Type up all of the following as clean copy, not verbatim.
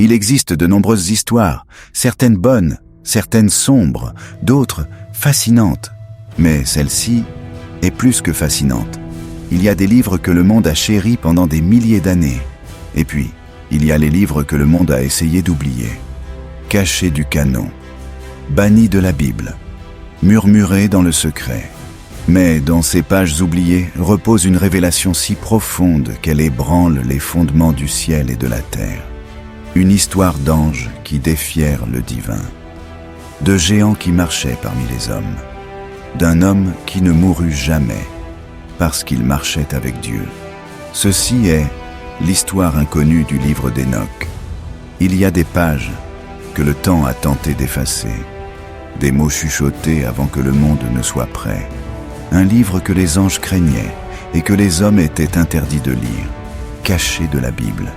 Il existe de nombreuses histoires, certaines bonnes, certaines sombres, d'autres fascinantes. Mais celle-ci est plus que fascinante. Il y a des livres que le monde a chéris pendant des milliers d'années. Et puis, il y a les livres que le monde a essayé d'oublier. Cachés du canon, bannis de la Bible, murmurés dans le secret. Mais dans ces pages oubliées repose une révélation si profonde qu'elle ébranle les fondements du ciel et de la terre. Une histoire d'anges qui défièrent le divin, de géants qui marchaient parmi les hommes, d'un homme qui ne mourut jamais parce qu'il marchait avec Dieu. Ceci est l'histoire inconnue du livre d'Hénoch. Il y a des pages que le temps a tenté d'effacer, des mots chuchotés avant que le monde ne soit prêt. Un livre que les anges craignaient et que les hommes étaient interdits de lire, caché de la Bible,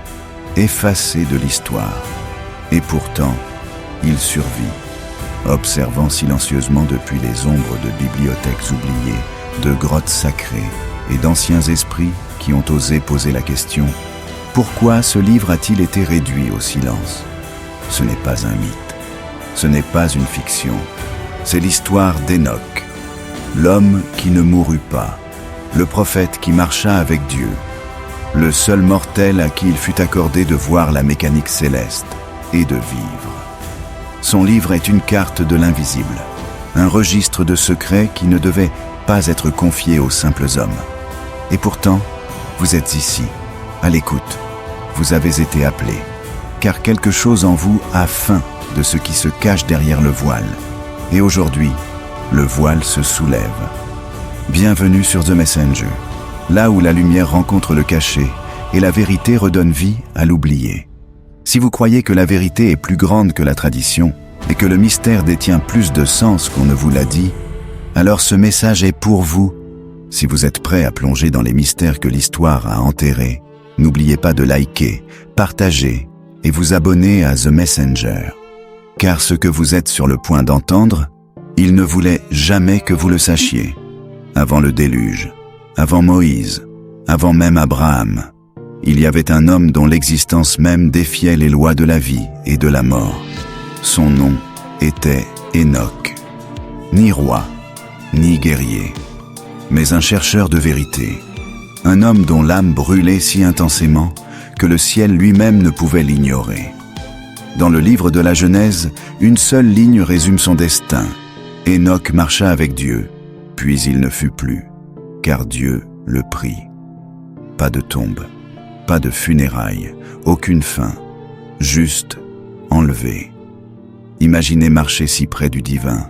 effacé de l'histoire. Et pourtant, il survit, observant silencieusement depuis les ombres de bibliothèques oubliées, de grottes sacrées et d'anciens esprits qui ont osé poser la question « Pourquoi ce livre a-t-il été réduit au silence ?» Ce n'est pas un mythe, ce n'est pas une fiction, c'est l'histoire d'Hénoch. L'homme qui ne mourut pas, le prophète qui marcha avec Dieu, le seul mortel à qui il fut accordé de voir la mécanique céleste et de vivre. Son livre est une carte de l'invisible, un registre de secrets qui ne devait pas être confié aux simples hommes. Et pourtant, vous êtes ici, à l'écoute. Vous avez été appelés, car quelque chose en vous a faim de ce qui se cache derrière le voile. Et aujourd'hui, le voile se soulève. Bienvenue sur The Messenger, là où la lumière rencontre le caché et la vérité redonne vie à l'oublié. Si vous croyez que la vérité est plus grande que la tradition et que le mystère détient plus de sens qu'on ne vous l'a dit, alors ce message est pour vous. Si vous êtes prêt à plonger dans les mystères que l'histoire a enterrés, n'oubliez pas de liker, partager et vous abonner à The Messenger. Car ce que vous êtes sur le point d'entendre, il ne voulait jamais que vous le sachiez. Avant le déluge, avant Moïse, avant même Abraham, il y avait un homme dont l'existence même défiait les lois de la vie et de la mort. Son nom était Hénoch. Ni roi, ni guerrier, mais un chercheur de vérité. Un homme dont l'âme brûlait si intensément que le ciel lui-même ne pouvait l'ignorer. Dans le livre de la Genèse, une seule ligne résume son destin. Hénoch marcha avec Dieu, puis il ne fut plus, car Dieu le prit. Pas de tombe, pas de funérailles, aucune fin, juste enlevé. Imaginez marcher si près du divin,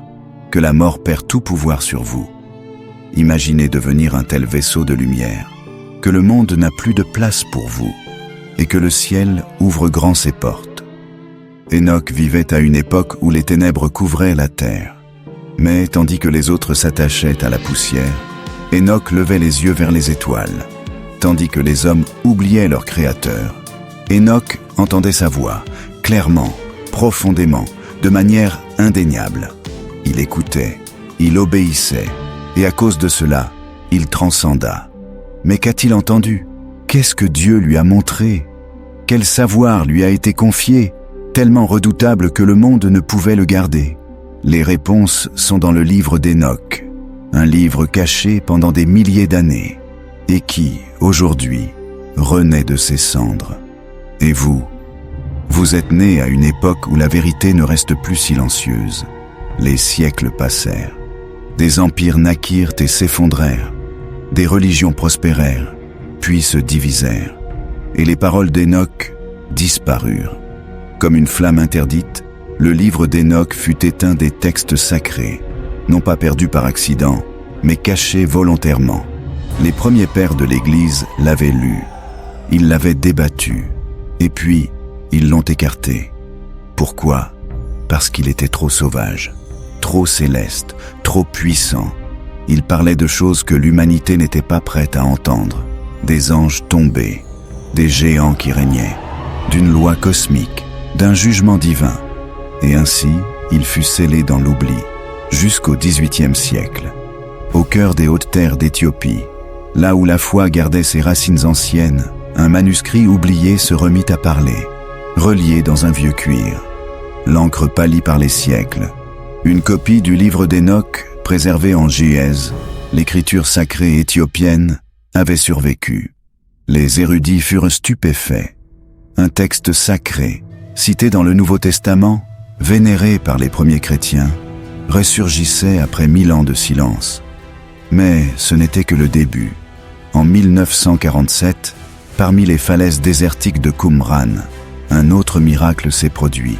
que la mort perd tout pouvoir sur vous. Imaginez devenir un tel vaisseau de lumière, que le monde n'a plus de place pour vous, et que le ciel ouvre grand ses portes. Hénoch vivait à une époque où les ténèbres couvraient la terre. Mais tandis que les autres s'attachaient à la poussière, Hénoch levait les yeux vers les étoiles. Tandis que les hommes oubliaient leur Créateur, Hénoch entendait sa voix, clairement, profondément, de manière indéniable. Il écoutait, il obéissait, et à cause de cela, il transcenda. Mais qu'a-t-il entendu? Qu'est-ce que Dieu lui a montré? Quel savoir lui a été confié, tellement redoutable que le monde ne pouvait le garder? Les réponses sont dans le livre d'Hénoch, un livre caché pendant des milliers d'années, et qui, aujourd'hui, renaît de ses cendres. Et vous êtes né à une époque où la vérité ne reste plus silencieuse. Les siècles passèrent. Des empires naquirent et s'effondrèrent. Des religions prospérèrent, puis se divisèrent. Et les paroles d'Hénoch disparurent. Comme une flamme interdite, le livre d'Hénoch fut éteint des textes sacrés, non pas perdus par accident, mais cachés volontairement. Les premiers pères de l'Église l'avaient lu, ils l'avaient débattu, et puis ils l'ont écarté. Pourquoi? Parce qu'il était trop sauvage, trop céleste, trop puissant. Il parlait de choses que l'humanité n'était pas prête à entendre, des anges tombés, des géants qui régnaient, d'une loi cosmique, d'un jugement divin. Et ainsi, il fut scellé dans l'oubli, jusqu'au XVIIIe siècle. Au cœur des hautes terres d'Éthiopie, là où la foi gardait ses racines anciennes, un manuscrit oublié se remit à parler. relié dans un vieux cuir, l'encre pâlie par les siècles. Une copie du livre d'Enoch, préservée en Géhèse, l'écriture sacrée éthiopienne, avait survécu. Les érudits furent stupéfaits. Un texte sacré, cité dans le Nouveau Testament, vénéré par les premiers chrétiens, ressurgissait après 1000 ans de silence. Mais ce n'était que le début. En 1947, parmi les falaises désertiques de Qumran, un autre miracle s'est produit.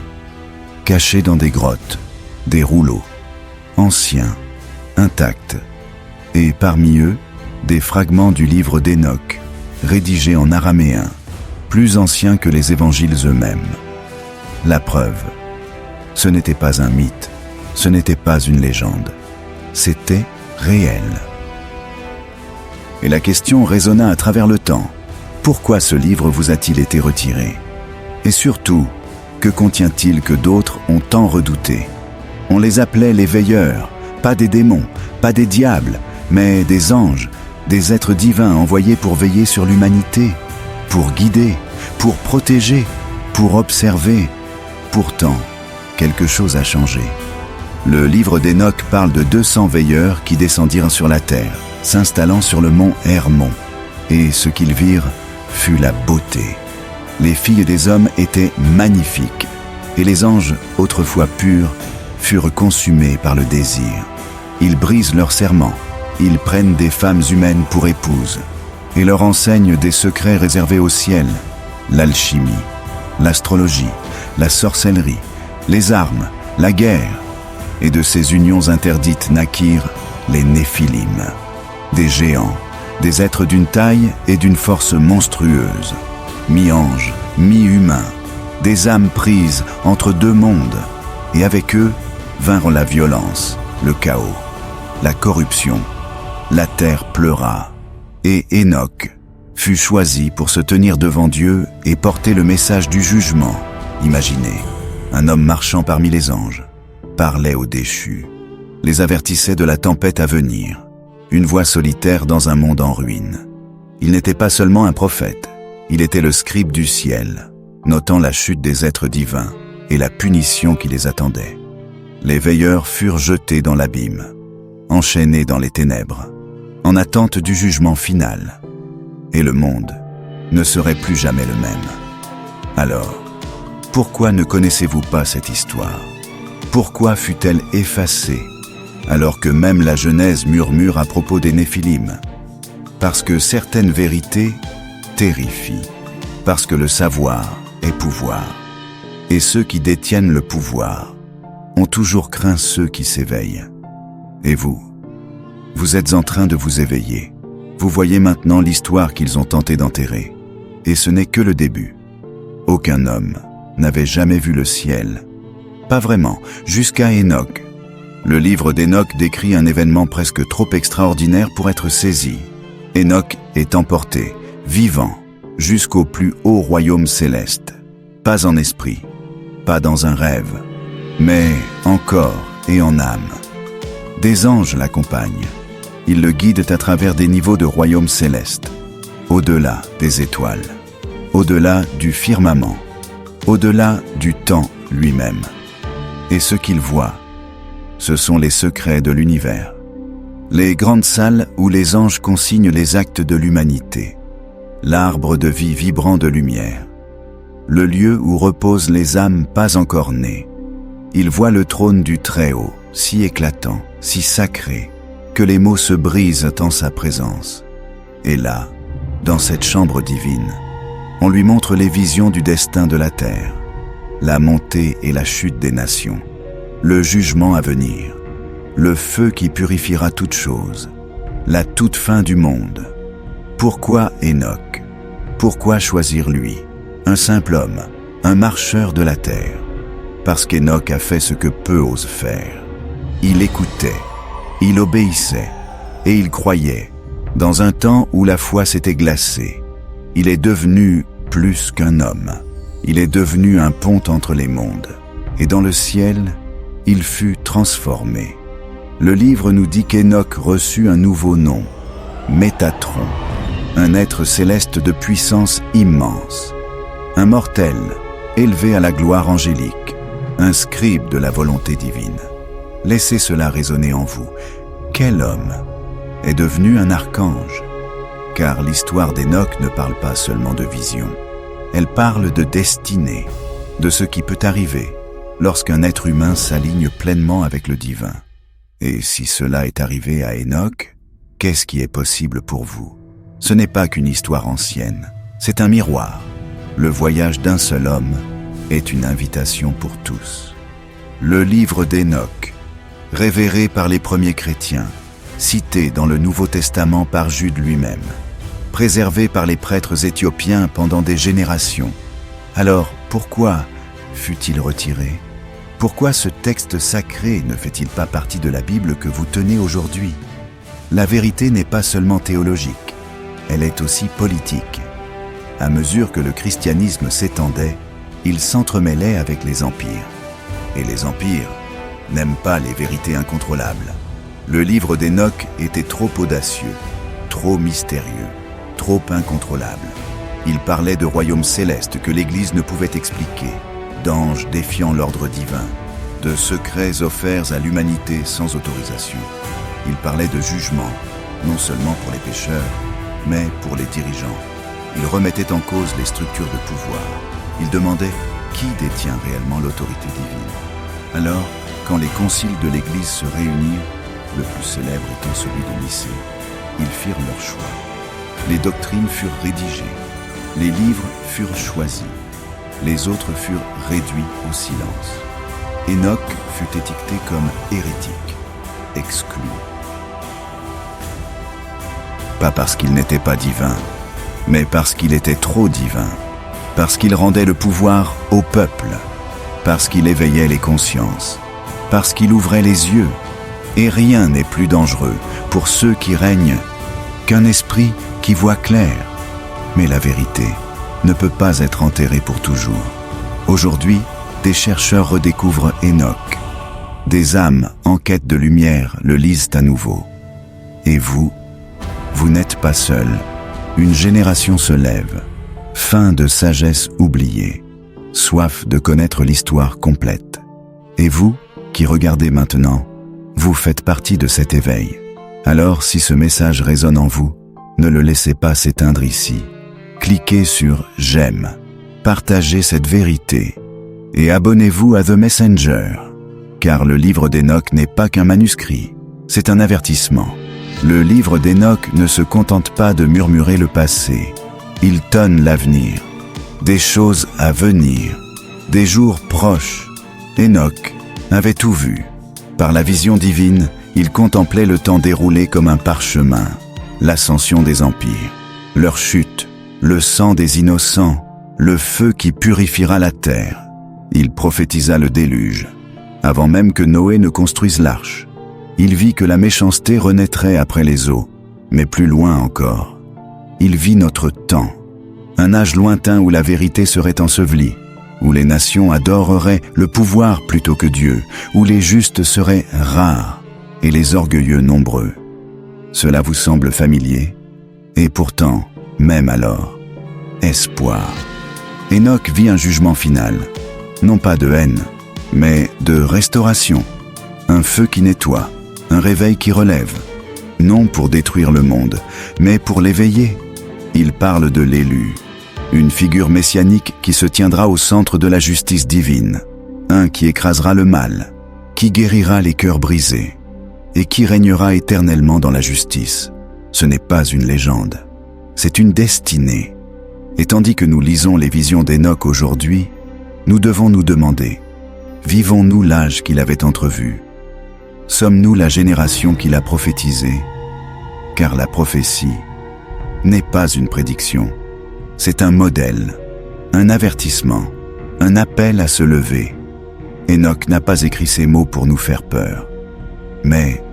Cachés dans des grottes, des rouleaux, anciens, intacts, et parmi eux, des fragments du livre d'Enoch, rédigés en araméen, plus ancien que les évangiles eux-mêmes. La preuve, ce n'était pas un mythe, ce n'était pas une légende, c'était réel. Et la question résonna à travers le temps. Pourquoi ce livre vous a-t-il été retiré? Et surtout, que contient-il que d'autres ont tant redouté? On les appelait les veilleurs, pas des démons, pas des diables, mais des anges, des êtres divins envoyés pour veiller sur l'humanité, pour guider, pour protéger, pour observer. Pourtant, quelque chose a changé. Le livre d'Enoch parle de 200 veilleurs qui descendirent sur la terre, s'installant sur le mont Hermon. Et ce qu'ils virent fut la beauté. Les filles des hommes étaient magnifiques, et les anges, autrefois purs, furent consumés par le désir. Ils brisent leurs serments, ils prennent des femmes humaines pour épouses, et leur enseignent des secrets réservés au ciel, l'alchimie, l'astrologie, la sorcellerie, les armes, la guerre, et de ces unions interdites naquirent les Néphilim, des géants, des êtres d'une taille et d'une force monstrueuse, mi-anges, mi-humains, des âmes prises entre deux mondes, et avec eux vinrent la violence, le chaos, la corruption. La terre pleura, et Enoch fut choisi pour se tenir devant Dieu et porter le message du jugement. Imaginez, un homme marchant parmi les anges, parlait aux déchus, les avertissait de la tempête à venir, une voix solitaire dans un monde en ruine. Il n'était pas seulement un prophète, il était le scribe du ciel, notant la chute des êtres divins et la punition qui les attendait. Les veilleurs furent jetés dans l'abîme, enchaînés dans les ténèbres, en attente du jugement final. Et le monde ne serait plus jamais le même. Alors, pourquoi ne connaissez-vous pas cette histoire? Pourquoi fut-elle effacée, alors que même la Genèse murmure à propos des Néphilim? Parce que certaines vérités terrifient, parce que le savoir est pouvoir. Et ceux qui détiennent le pouvoir ont toujours craint ceux qui s'éveillent. Et vous êtes en train de vous éveiller. Vous voyez maintenant l'histoire qu'ils ont tenté d'enterrer. Et ce n'est que le début. Aucun homme n'avait jamais vu le ciel. Pas vraiment, jusqu'à Enoch. Le livre d'Enoch décrit un événement presque trop extraordinaire pour être saisi. Enoch est emporté, vivant, jusqu'au plus haut royaume céleste. Pas en esprit, pas dans un rêve, mais en corps et en âme. Des anges l'accompagnent. Ils le guident à travers des niveaux de royaume céleste, au-delà des étoiles, au-delà du firmament, au-delà du temps lui-même. Et ce qu'il voit, ce sont les secrets de l'univers. Les grandes salles où les anges consignent les actes de l'humanité, l'arbre de vie vibrant de lumière, le lieu où reposent les âmes pas encore nées. Il voit le trône du Très-Haut, si éclatant, si sacré, que les mots se brisent en sa présence. Et là, dans cette chambre divine, on lui montre les visions du destin de la terre, la montée et la chute des nations, le jugement à venir, le feu qui purifiera toute chose, la toute fin du monde. Pourquoi Enoch? Pourquoi choisir lui, un simple homme, un marcheur de la terre? Parce qu'Enoch a fait ce que peu osent faire. Il écoutait, il obéissait, et il croyait, dans un temps où la foi s'était glacée. Il est devenu plus qu'un homme. Il est devenu un pont entre les mondes. Et dans le ciel, il fut transformé. Le livre nous dit qu'Enoch reçut un nouveau nom, Métatron, un être céleste de puissance immense. Un mortel, élevé à la gloire angélique, un scribe de la volonté divine. Laissez cela résonner en vous. Quel homme est devenu un archange? Car l'histoire d'Enoch ne parle pas seulement de vision. Elle parle de destinée, de ce qui peut arriver lorsqu'un être humain s'aligne pleinement avec le divin. Et si cela est arrivé à Enoch, qu'est-ce qui est possible pour vous? Ce n'est pas qu'une histoire ancienne, c'est un miroir. Le voyage d'un seul homme est une invitation pour tous. Le livre d'Enoch, révéré par les premiers chrétiens, cité dans le Nouveau Testament par Jude lui-même, préservé par les prêtres éthiopiens pendant des générations. Alors, pourquoi fut-il retiré? Pourquoi ce texte sacré ne fait-il pas partie de la Bible que vous tenez aujourd'hui? La vérité n'est pas seulement théologique, elle est aussi politique. À mesure que le christianisme s'étendait, il s'entremêlait avec les empires. Et les empires n'aiment pas les vérités incontrôlables. Le livre d'Enoch était trop audacieux, trop mystérieux, trop incontrôlable. Il parlait de royaumes célestes que l'Église ne pouvait expliquer, d'anges défiant l'ordre divin, de secrets offerts à l'humanité sans autorisation. Il parlait de jugement, non seulement pour les pécheurs, mais pour les dirigeants. Il remettait en cause les structures de pouvoir. Il demandait qui détient réellement l'autorité divine. Alors, quand les conciles de l'Église se réunirent, le plus célèbre étant celui de Nicée, ils firent leur choix. Les doctrines furent rédigées, les livres furent choisis, les autres furent réduits au silence. Enoch fut étiqueté comme hérétique, exclu. Pas parce qu'il n'était pas divin, mais parce qu'il était trop divin, parce qu'il rendait le pouvoir au peuple, parce qu'il éveillait les consciences, parce qu'il ouvrait les yeux. Et rien n'est plus dangereux pour ceux qui règnent qu'un esprit qui voit clair. Mais la vérité ne peut pas être enterrée pour toujours. Aujourd'hui, des chercheurs redécouvrent Enoch. Des âmes en quête de lumière le lisent à nouveau. Et vous n'êtes pas seul. Une génération se lève, faim de sagesse oubliée, soif de connaître l'histoire complète. Et vous, qui regardez maintenant, vous faites partie de cet éveil. Alors, si ce message résonne en vous, ne le laissez pas s'éteindre ici. Cliquez sur « J'aime », partagez cette vérité et abonnez-vous à The Messenger, car le livre d'Enoch n'est pas qu'un manuscrit, c'est un avertissement. Le livre d'Enoch ne se contente pas de murmurer le passé, il tonne l'avenir, des choses à venir, des jours proches. Enoch avait tout vu. Par la vision divine, il contemplait le temps déroulé comme un parchemin, l'ascension des empires, leur chute, le sang des innocents, le feu qui purifiera la terre. Il prophétisa le déluge, avant même que Noé ne construise l'arche. Il vit que la méchanceté renaîtrait après les eaux, mais plus loin encore. Il vit notre temps, un âge lointain où la vérité serait ensevelie, où les nations adoreraient le pouvoir plutôt que Dieu, où les justes seraient rares et les orgueilleux nombreux. Cela vous semble familier? Et pourtant, même alors, espoir. Enoch vit un jugement final, non pas de haine, mais de restauration, un feu qui nettoie, un réveil qui relève, non pour détruire le monde, mais pour l'éveiller. Il parle de l'élu, une figure messianique qui se tiendra au centre de la justice divine, un qui écrasera le mal, qui guérira les cœurs brisés, et qui régnera éternellement dans la justice. Ce n'est pas une légende, c'est une destinée. Et tandis que nous lisons les visions d'Enoch aujourd'hui, nous devons nous demander, vivons-nous l'âge qu'il avait entrevu? Sommes-nous la génération qu'il a prophétisée? Car la prophétie n'est pas une prédiction, c'est un modèle, un avertissement, un appel à se lever. Enoch n'a pas écrit ces mots pour nous faire peur, mais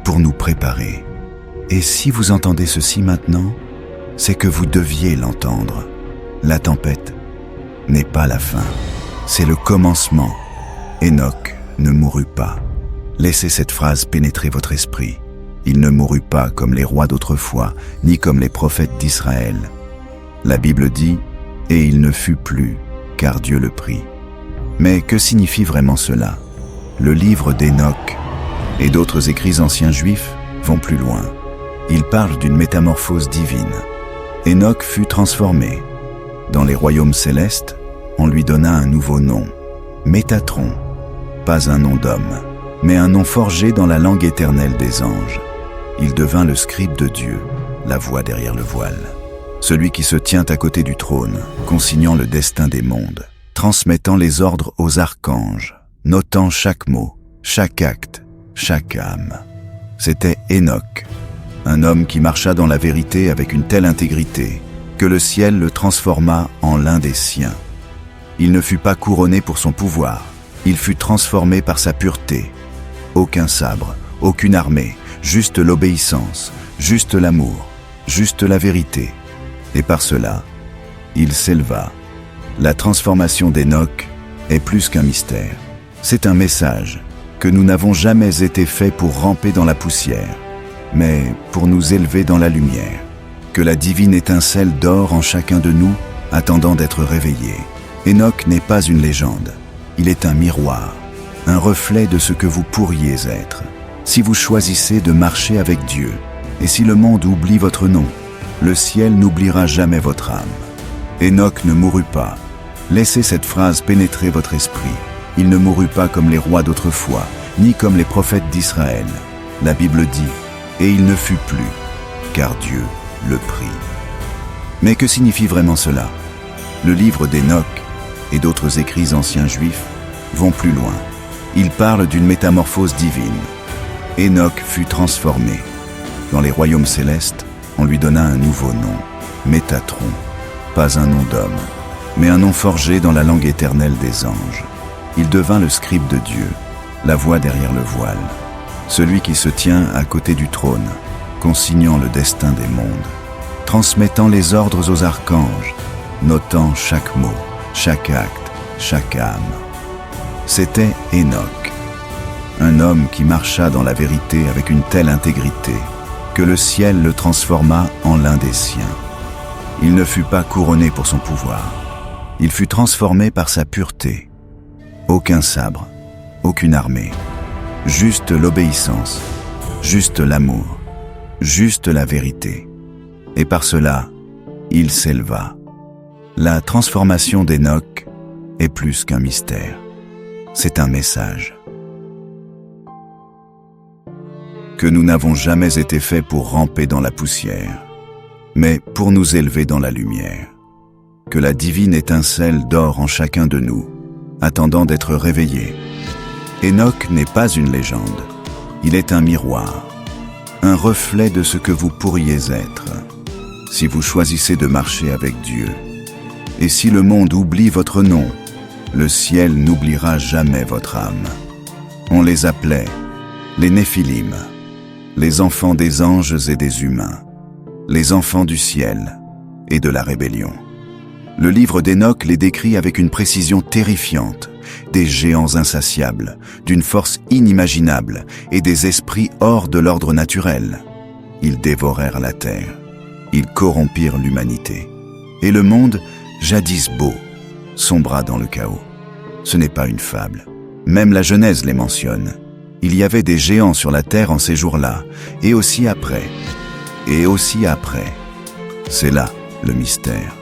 pour nous préparer. Et si vous entendez ceci maintenant, c'est que vous deviez l'entendre. La tempête n'est pas la fin, c'est le commencement. Enoch ne mourut pas. Laissez cette phrase pénétrer votre esprit. Il ne mourut pas comme les rois d'autrefois, ni comme les prophètes d'Israël. La Bible dit « Et il ne fut plus, car Dieu le prie. Mais que signifie vraiment cela? Le livre d'Hénoch et d'autres écrits anciens juifs vont plus loin. Ils parlent d'une métamorphose divine. Hénoch fut transformé. Dans les royaumes célestes, on lui donna un nouveau nom, Métatron, pas un nom d'homme, mais un nom forgé dans la langue éternelle des anges. Il devint le scribe de Dieu, la voix derrière le voile, celui qui se tient à côté du trône, consignant le destin des mondes, transmettant les ordres aux archanges, notant chaque mot, chaque acte, chaque âme. C'était Hénoch, un homme qui marcha dans la vérité avec une telle intégrité que le ciel le transforma en l'un des siens. Il ne fut pas couronné pour son pouvoir, il fut transformé par sa pureté. Aucun sabre, aucune armée, juste l'obéissance, juste l'amour, juste la vérité. Et par cela, il s'éleva. La transformation d'Hénoch est plus qu'un mystère. C'est un message que nous n'avons jamais été faits pour ramper dans la poussière, mais pour nous élever dans la lumière. Que la divine étincelle dort en chacun de nous, attendant d'être réveillé. Hénoch n'est pas une légende, il est un miroir, un reflet de ce que vous pourriez être, si vous choisissez de marcher avec Dieu. Et si le monde oublie votre nom, le ciel n'oubliera jamais votre âme. Hénoch ne mourut pas. Laissez cette phrase pénétrer votre esprit. Il ne mourut pas comme les rois d'autrefois, ni comme les prophètes d'Israël. La Bible dit, et il ne fut plus, car Dieu le prit. Mais que signifie vraiment cela? Le livre d'Hénoch et d'autres écrits anciens juifs vont plus loin. Ils parlent d'une métamorphose divine. Hénoch fut transformé. Dans les royaumes célestes, on lui donna un nouveau nom, Métatron, pas un nom d'homme, mais un nom forgé dans la langue éternelle des anges. Il devint le scribe de Dieu, la voix derrière le voile, celui qui se tient à côté du trône, consignant le destin des mondes, transmettant les ordres aux archanges, notant chaque mot, chaque acte, chaque âme. C'était Hénoch, un homme qui marcha dans la vérité avec une telle intégrité que le ciel le transforma en l'un des siens. Il ne fut pas couronné pour son pouvoir, il fut transformé par sa pureté. Aucun sabre, aucune armée, juste l'obéissance, juste l'amour, juste la vérité. Et par cela, il s'éleva. La transformation d'Hénoch est plus qu'un mystère. C'est un message. Que nous n'avons jamais été faits pour ramper dans la poussière, mais pour nous élever dans la lumière. Que la divine étincelle dort en chacun de nous, attendant d'être réveillé. Hénoch n'est pas une légende, il est un miroir, un reflet de ce que vous pourriez être, si vous choisissez de marcher avec Dieu. Et si le monde oublie votre nom, le ciel n'oubliera jamais votre âme. On les appelait les Néphilim, les enfants des anges et des humains, les enfants du ciel et de la rébellion. Le livre d'Hénoch les décrit avec une précision terrifiante, des géants insatiables, d'une force inimaginable et des esprits hors de l'ordre naturel. Ils dévorèrent la terre, ils corrompirent l'humanité. Et le monde, jadis beau, sombra dans le chaos. Ce n'est pas une fable. Même la Genèse les mentionne. Il y avait des géants sur la terre en ces jours-là, et aussi après. Et aussi après. C'est là le mystère.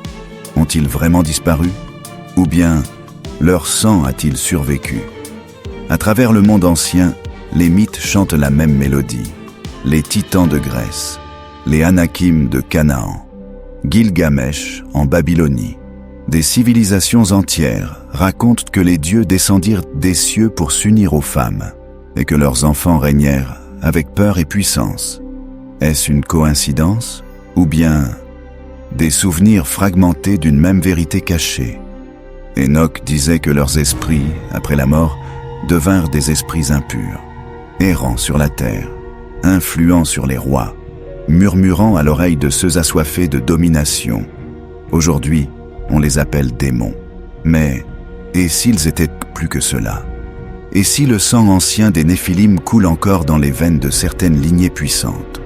Ont-ils vraiment disparu? Ou bien leur sang a-t-il survécu? À travers le monde ancien, les mythes chantent la même mélodie. Les titans de Grèce, les Anakim de Canaan, Gilgamesh en Babylonie. Des civilisations entières racontent que les dieux descendirent des cieux pour s'unir aux femmes et que leurs enfants régnèrent avec peur et puissance. Est-ce une coïncidence ou bien des souvenirs fragmentés d'une même vérité cachée? Hénoch disait que leurs esprits, après la mort, devinrent des esprits impurs, errant sur la terre, influant sur les rois, murmurant à l'oreille de ceux assoiffés de domination. Aujourd'hui, on les appelle démons. Mais, et s'ils étaient plus que cela? Et si le sang ancien des Néphilim coule encore dans les veines de certaines lignées puissantes?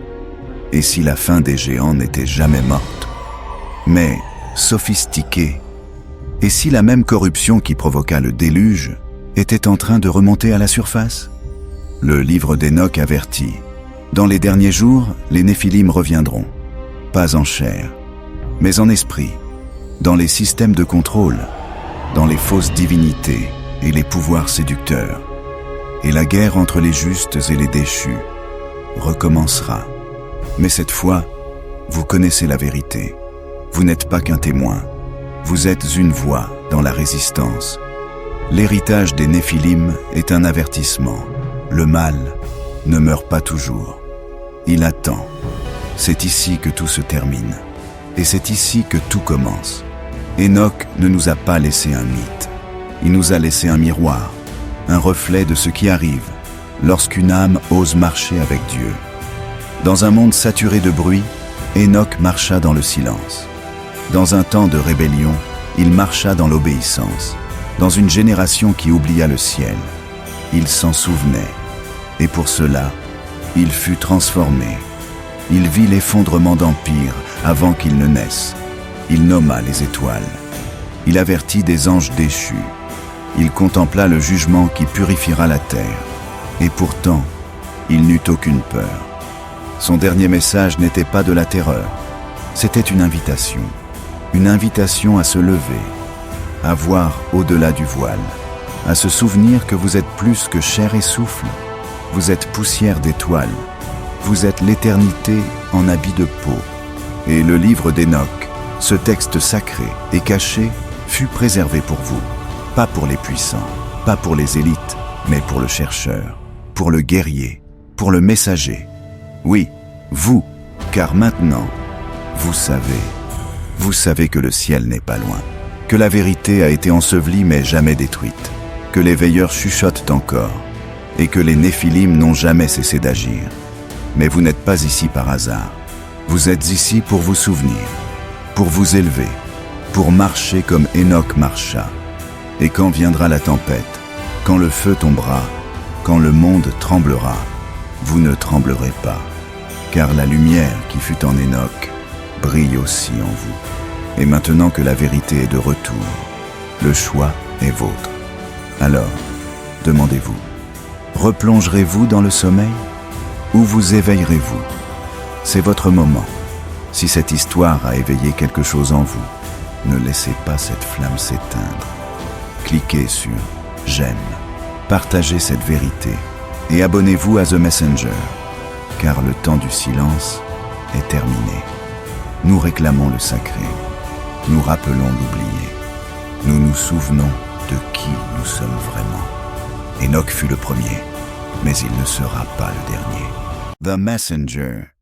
Et si la fin des géants n'était jamais morte, mais sophistiquée, Et si la même corruption qui provoqua le déluge était en train de remonter à la surface? Le livre d'Hénoch avertit: dans les derniers jours, les Néphilim reviendront, pas en chair, mais en esprit, dans les systèmes de contrôle, dans les fausses divinités et les pouvoirs séducteurs. Et la guerre entre les justes et les déchus recommencera. Mais cette fois, vous connaissez la vérité. Vous n'êtes pas qu'un témoin. Vous êtes une voix dans la résistance. L'héritage des Néphilim est un avertissement. Le mal ne meurt pas toujours. Il attend. C'est ici que tout se termine. Et c'est ici que tout commence. Hénoch ne nous a pas laissé un mythe. Il nous a laissé un miroir, un reflet de ce qui arrive lorsqu'une âme ose marcher avec Dieu. Dans un monde saturé de bruit, Hénoch marcha dans le silence. Dans un temps de rébellion, il marcha dans l'obéissance. Dans une génération qui oublia le ciel, il s'en souvenait. Et pour cela, il fut transformé. Il vit l'effondrement d'empires avant qu'il ne naisse. Il nomma les étoiles. Il avertit des anges déchus. Il contempla le jugement qui purifiera la terre. Et pourtant, il n'eut aucune peur. Son dernier message n'était pas de la terreur. C'était une invitation à se lever, à voir au-delà du voile, à se souvenir que vous êtes plus que chair et souffle. Vous êtes poussière d'étoiles. Vous êtes l'éternité en habit de peau. Et le livre d'Hénoch, ce texte sacré et caché, fut préservé pour vous. Pas pour les puissants, pas pour les élites, mais pour le chercheur, pour le guerrier, pour le messager. Oui, vous, car maintenant, vous savez que le ciel n'est pas loin, que la vérité a été ensevelie mais jamais détruite, que les veilleurs chuchotent encore, et que les Néphilim n'ont jamais cessé d'agir. Mais vous n'êtes pas ici par hasard. Vous êtes ici pour vous souvenir, pour vous élever, pour marcher comme Hénoch marcha. Et quand viendra la tempête, quand le feu tombera, quand le monde tremblera, vous ne tremblerez pas, car la lumière qui fut en Hénoch brille aussi en vous. Et maintenant que la vérité est de retour, le choix est vôtre. Alors, demandez-vous, replongerez-vous dans le sommeil ou vous éveillerez-vous? C'est votre moment. Si cette histoire a éveillé quelque chose en vous, ne laissez pas cette flamme s'éteindre. Cliquez sur « J'aime », partagez cette vérité et abonnez-vous à The Messenger, car le temps du silence est terminé. Nous réclamons le sacré, nous rappelons l'oublié, nous nous souvenons de qui nous sommes vraiment. Hénoch fut le premier, mais il ne sera pas le dernier. The Messenger.